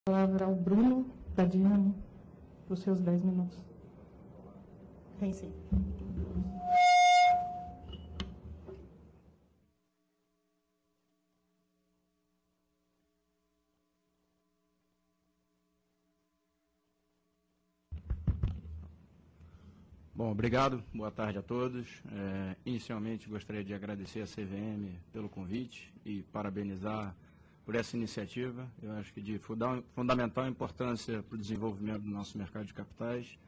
Palavra ao Bruno, da Dinamo, para os seus 10 minutos. Tem sim. Bom, obrigado, boa tarde a todos. Inicialmente, gostaria de agradecer à CVM pelo convite e parabenizar por essa iniciativa. Eu acho que de fundamental importância para o desenvolvimento do nosso mercado de capitais.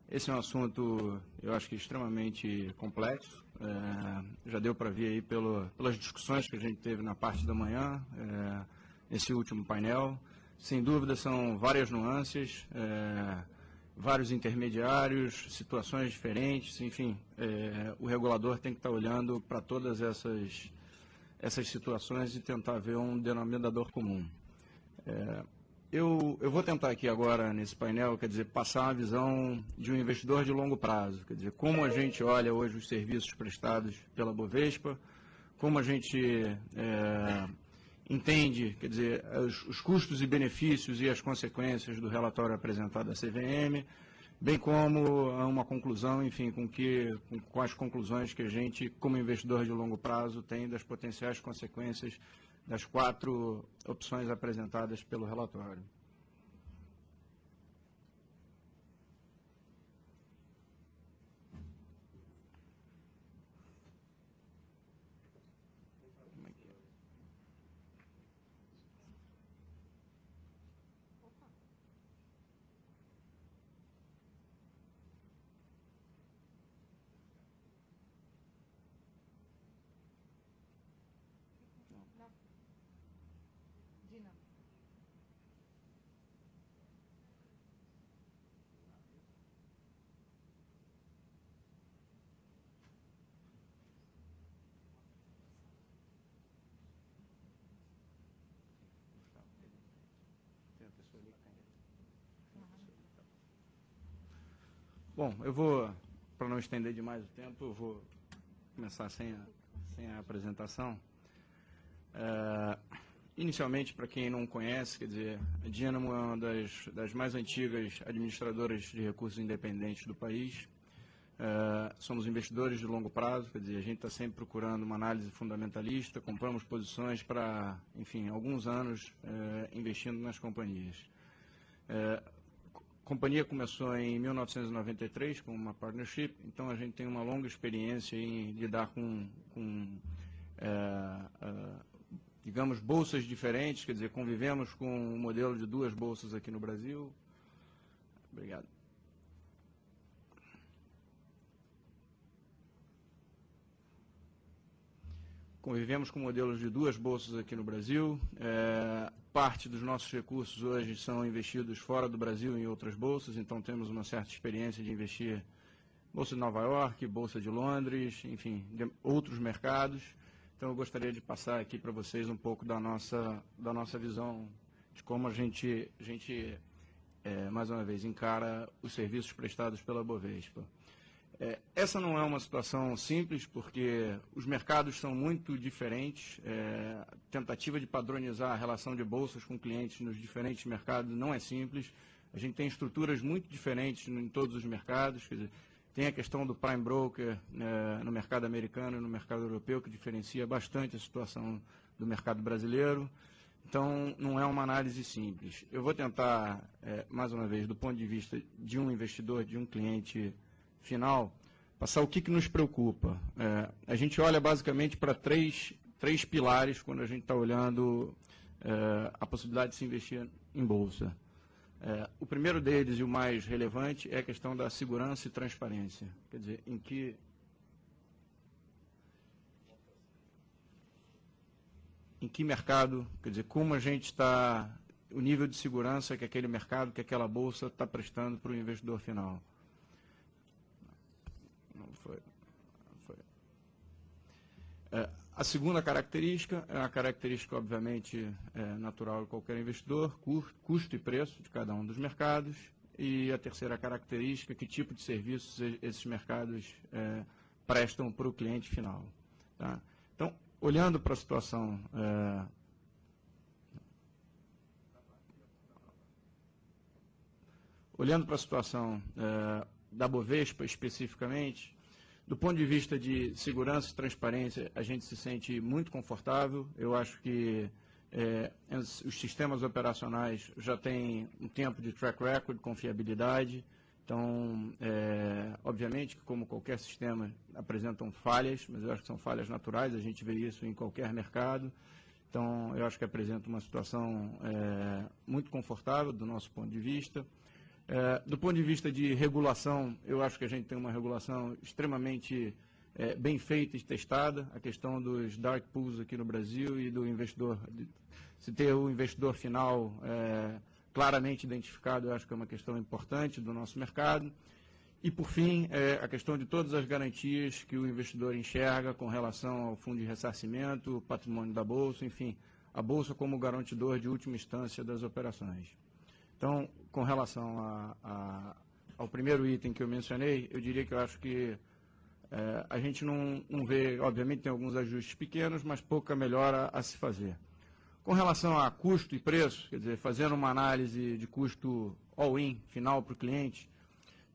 Esse é um assunto, eu acho que extremamente complexo. Já deu para ver aí pelas discussões que a gente teve na parte da manhã, nesse último painel. Sem dúvida, são várias nuances, vários intermediários, situações diferentes, enfim, o regulador tem que estar olhando para todas essas situações e tentar ver um denominador comum. Eu vou tentar aqui agora, nesse painel, quer dizer, passar uma visão de um investidor de longo prazo, quer dizer, como a gente olha hoje os serviços prestados pela Bovespa, como a gente entende, quer dizer, os custos e benefícios e as consequências do relatório apresentado à CVM, bem como uma conclusão, enfim, com as conclusões que a gente, como investidor de longo prazo, tem das potenciais consequências das 4 opções apresentadas pelo relatório. Bom, eu vou, para não estender demais o tempo, eu vou começar sem a apresentação. Inicialmente, para quem não conhece, quer dizer, a Dinamo é uma das mais antigas administradoras de recursos independentes do país. Somos investidores de longo prazo, quer dizer, a gente está sempre procurando uma análise fundamentalista, compramos posições para, enfim, alguns anos investindo nas companhias. A companhia começou em 1993 com uma partnership, então a gente tem uma longa experiência em lidar com digamos, bolsas diferentes, quer dizer, convivemos com o modelo de 2 bolsas aqui no Brasil. Obrigado. Convivemos com modelos de 2 bolsas aqui no Brasil. Parte dos nossos recursos hoje são investidos fora do Brasil em outras bolsas, então temos uma certa experiência de investir Bolsa de Nova York, Bolsa de Londres, enfim, outros mercados. Então eu gostaria de passar aqui para vocês um pouco da nossa visão de como a gente mais uma vez, encara os serviços prestados pela Bovespa. Essa não é uma situação simples, porque os mercados são muito diferentes. A tentativa de padronizar a relação de bolsas com clientes nos diferentes mercados não é simples. A gente tem estruturas muito diferentes em todos os mercados. Quer dizer, tem a questão do prime broker no mercado americano e no mercado europeu, que diferencia bastante a situação do mercado brasileiro. Então, não é uma análise simples. Eu vou tentar, mais uma vez, do ponto de vista de um investidor, de um cliente final, passar o que nos preocupa. A gente olha basicamente para três pilares quando a gente está olhando a possibilidade de se investir em bolsa. O primeiro deles e o mais relevante é a questão da segurança e transparência. Quer dizer, em que mercado, quer dizer, como a gente está, o nível de segurança que aquele mercado, que aquela bolsa está prestando para o investidor final. Não foi. A segunda característica é uma característica, obviamente, natural de qualquer investidor, custo e preço de cada um dos mercados. E a terceira característica, que tipo de serviços esses mercados prestam para o cliente final. Tá? Então, olhando para a situação olhando para a situação da Bovespa especificamente, do ponto de vista de segurança e transparência, a gente se sente muito confortável. Eu acho que os sistemas operacionais já têm um tempo de track record, confiabilidade. Então, obviamente que como qualquer sistema apresentam falhas, mas eu acho que são falhas naturais, a gente vê isso em qualquer mercado. Então, eu acho que apresenta uma situação muito confortável do nosso ponto de vista. Do ponto de vista de regulação, eu acho que a gente tem uma regulação extremamente bem feita e testada. A questão dos dark pools aqui no Brasil e do investidor, se ter o investidor final claramente identificado, eu acho que é uma questão importante do nosso mercado. E, por fim, a questão de todas as garantias que o investidor enxerga com relação ao fundo de ressarcimento, o patrimônio da Bolsa, enfim, a Bolsa como garantidor de última instância das operações. Então, com relação ao primeiro item que eu mencionei, eu diria que eu acho que a gente não vê, obviamente tem alguns ajustes pequenos, mas pouca melhora a se fazer. Com relação a custo e preço, quer dizer, fazendo uma análise de custo all-in, final para o cliente,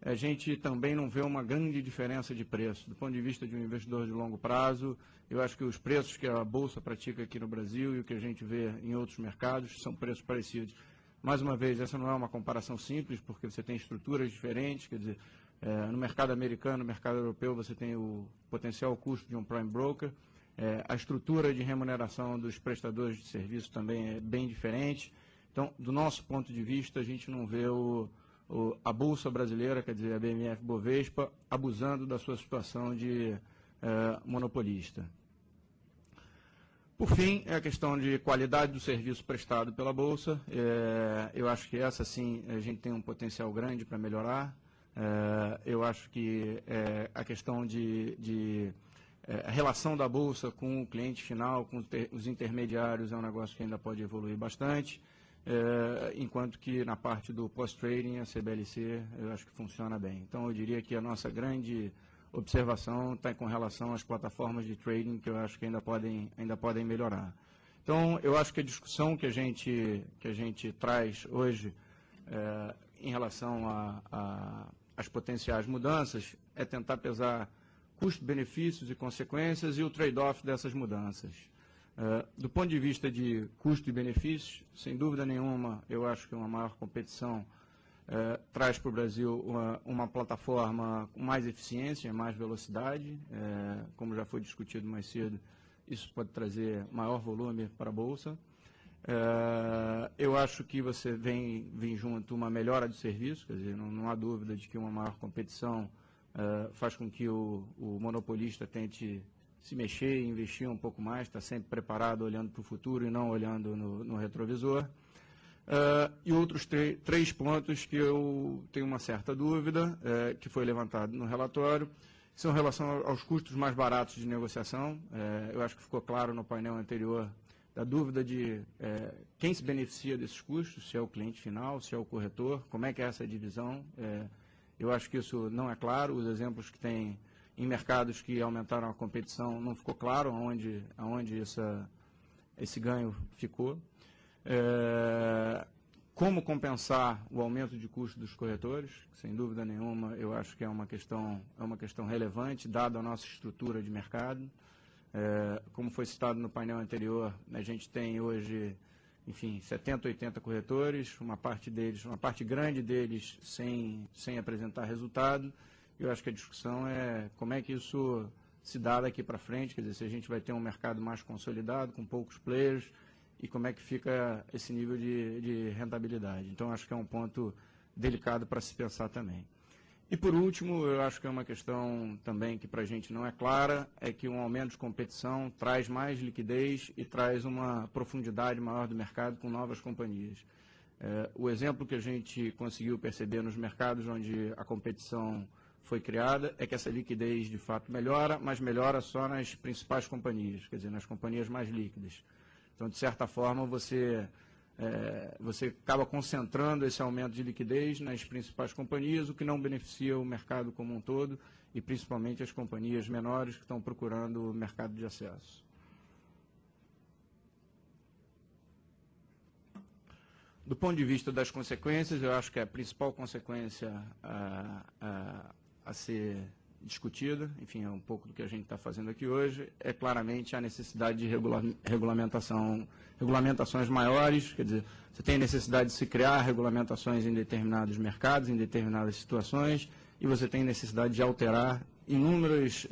a gente também não vê uma grande diferença de preço. Do ponto de vista de um investidor de longo prazo, eu acho que os preços que a Bolsa pratica aqui no Brasil e o que a gente vê em outros mercados são preços parecidos. Mais uma vez, essa não é uma comparação simples, porque você tem estruturas diferentes, quer dizer, no mercado americano, no mercado europeu, você tem o potencial custo de um prime broker, a estrutura de remuneração dos prestadores de serviço também é bem diferente. Então, do nosso ponto de vista, a gente não vê a Bolsa brasileira, quer dizer, a BMF Bovespa, abusando da sua situação de monopolista. Por fim, é a questão de qualidade do serviço prestado pela Bolsa. Eu acho que essa, sim, a gente tem um potencial grande para melhorar. Eu acho que a questão a relação da Bolsa com o cliente final, com os intermediários, é um negócio que ainda pode evoluir bastante, enquanto que na parte do post-trading, a CBLC, eu acho que funciona bem. Então, eu diria que a nossa grande observação está com relação às plataformas de trading, que eu acho que ainda podem melhorar. Então, eu acho que a discussão que a gente traz hoje em relação às potenciais mudanças é tentar pesar custo-benefícios e consequências e o trade-off dessas mudanças. Do ponto de vista de custo e benefícios, sem dúvida nenhuma, eu acho que uma maior competição traz para o Brasil uma plataforma com mais eficiência, mais velocidade, como já foi discutido mais cedo, isso pode trazer maior volume para a Bolsa. Eu acho que você vem junto uma melhora de serviço, quer dizer, não há dúvida de que uma maior competição faz com que o monopolista tente se mexer e investir um pouco mais, está sempre preparado olhando para o futuro e não olhando no retrovisor. E outros três pontos que eu tenho uma certa dúvida, que foi levantado no relatório, são em relação aos custos mais baratos de negociação. Eu acho que ficou claro no painel anterior da dúvida de quem se beneficia desses custos, se é o cliente final, se é o corretor, como é que é essa divisão. Eu acho que isso não é claro, os exemplos que tem em mercados que aumentaram a competição não ficou claro aonde esse ganho ficou. Como compensar o aumento de custo dos corretores? Sem dúvida nenhuma, eu acho que é uma questão relevante, dada a nossa estrutura de mercado. Como foi citado no painel anterior, a gente tem hoje, enfim, 70, 80 corretores, uma parte grande deles sem apresentar resultado. Eu acho que a discussão é como é que isso se dá daqui para frente, quer dizer, se a gente vai ter um mercado mais consolidado, com poucos players, e como é que fica esse nível de rentabilidade. Então, acho que é um ponto delicado para se pensar também. E, por último, eu acho que é uma questão também que para a gente não é clara, é que um aumento de competição traz mais liquidez e traz uma profundidade maior do mercado com novas companhias. O exemplo que a gente conseguiu perceber nos mercados onde a competição foi criada é que essa liquidez, de fato, melhora, mas melhora só nas principais companhias, quer dizer, nas companhias mais líquidas. Então, de certa forma, você acaba concentrando esse aumento de liquidez nas principais companhias, o que não beneficia o mercado como um todo, e principalmente as companhias menores que estão procurando o mercado de acesso. Do ponto de vista das consequências, eu acho que a principal consequência a ser discutida, enfim, é um pouco do que a gente está fazendo aqui hoje, é claramente a necessidade de regulamentações maiores, quer dizer, você tem a necessidade de se criar regulamentações em determinados mercados, em determinadas situações, e você tem necessidade de alterar inúmeras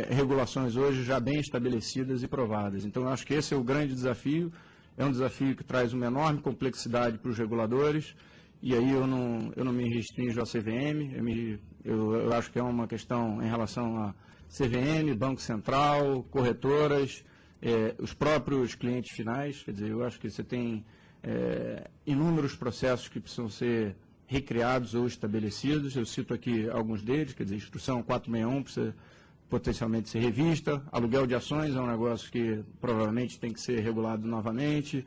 regulações hoje já bem estabelecidas e provadas. Então, eu acho que esse é o grande desafio. É um desafio que traz uma enorme complexidade para os reguladores, e aí eu não me restringo à CVM, eu acho que é uma questão em relação a CVM, Banco Central, corretoras, os próprios clientes finais, quer dizer, eu acho que você tem inúmeros processos que precisam ser recriados ou estabelecidos, eu cito aqui alguns deles, quer dizer, Instrução 461 precisa potencialmente ser revista, aluguel de ações é um negócio que provavelmente tem que ser regulado novamente,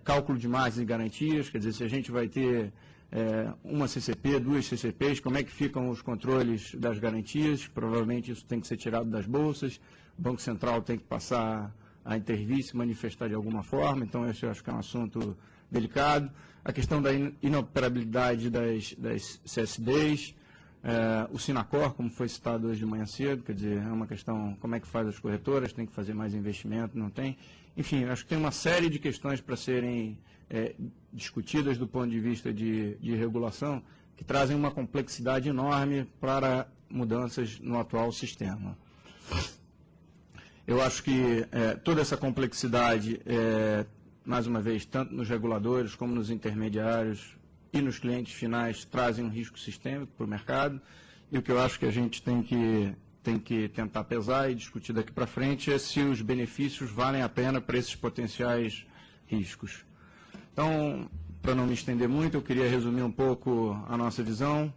cálculo de margens e garantias, quer dizer, se a gente vai ter uma CCP, duas CCPs, como é que ficam os controles das garantias, provavelmente isso tem que ser tirado das bolsas, o Banco Central tem que passar a intervir, se manifestar de alguma forma, então esse eu acho que é um assunto delicado. A questão da inoperabilidade das CSDs, o Sinacor, como foi citado hoje de manhã cedo, quer dizer, é uma questão, como é que faz as corretoras, tem que fazer mais investimento, não tem. Enfim, acho que tem uma série de questões para serem discutidas do ponto de vista de regulação, que trazem uma complexidade enorme para mudanças no atual sistema. Eu acho que toda essa complexidade, mais uma vez, tanto nos reguladores como nos intermediários, e nos clientes finais trazem um risco sistêmico para o mercado, e o que eu acho que a gente tem que tentar pesar e discutir daqui para frente é se os benefícios valem a pena para esses potenciais riscos. Então, para não me estender muito, eu queria resumir um pouco a nossa visão,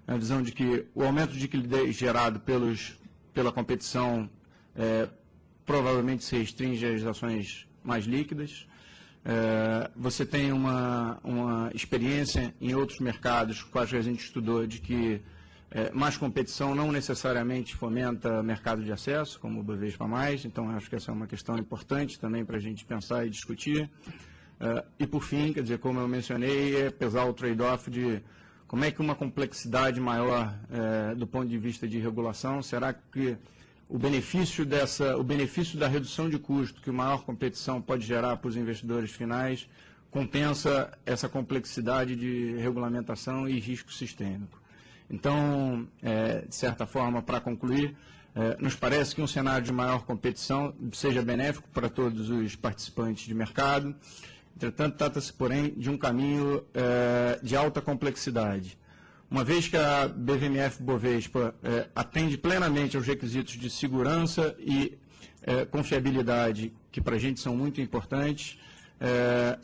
a visão de que o aumento de liquidez gerado pela competição provavelmente se restringe às ações mais líquidas. Você tem uma experiência em outros mercados, quais que a gente estudou, de que mais competição não necessariamente fomenta mercado de acesso, como o Bovespa+, então acho que essa é uma questão importante também para a gente pensar e discutir. E por fim, quer dizer, como eu mencionei, pesar o trade-off de como é que uma complexidade maior do ponto de vista de regulação, será que o benefício da redução de custo que a maior competição pode gerar para os investidores finais compensa essa complexidade de regulamentação e risco sistêmico. Então, de certa forma, para concluir, nos parece que um cenário de maior competição seja benéfico para todos os participantes de mercado. Entretanto, trata-se, porém, de um caminho de alta complexidade. Uma vez que a BVMF-Bovespa atende plenamente aos requisitos de segurança e confiabilidade, que para a gente são muito importantes,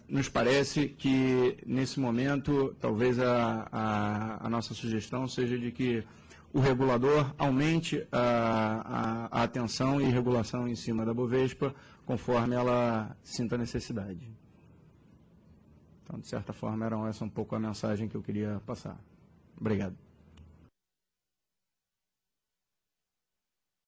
nos parece que, nesse momento, talvez a nossa sugestão seja de que o regulador aumente a atenção e regulação em cima da Bovespa, conforme ela sinta necessidade. Então, de certa forma, era essa um pouco a mensagem que eu queria passar. Obrigado.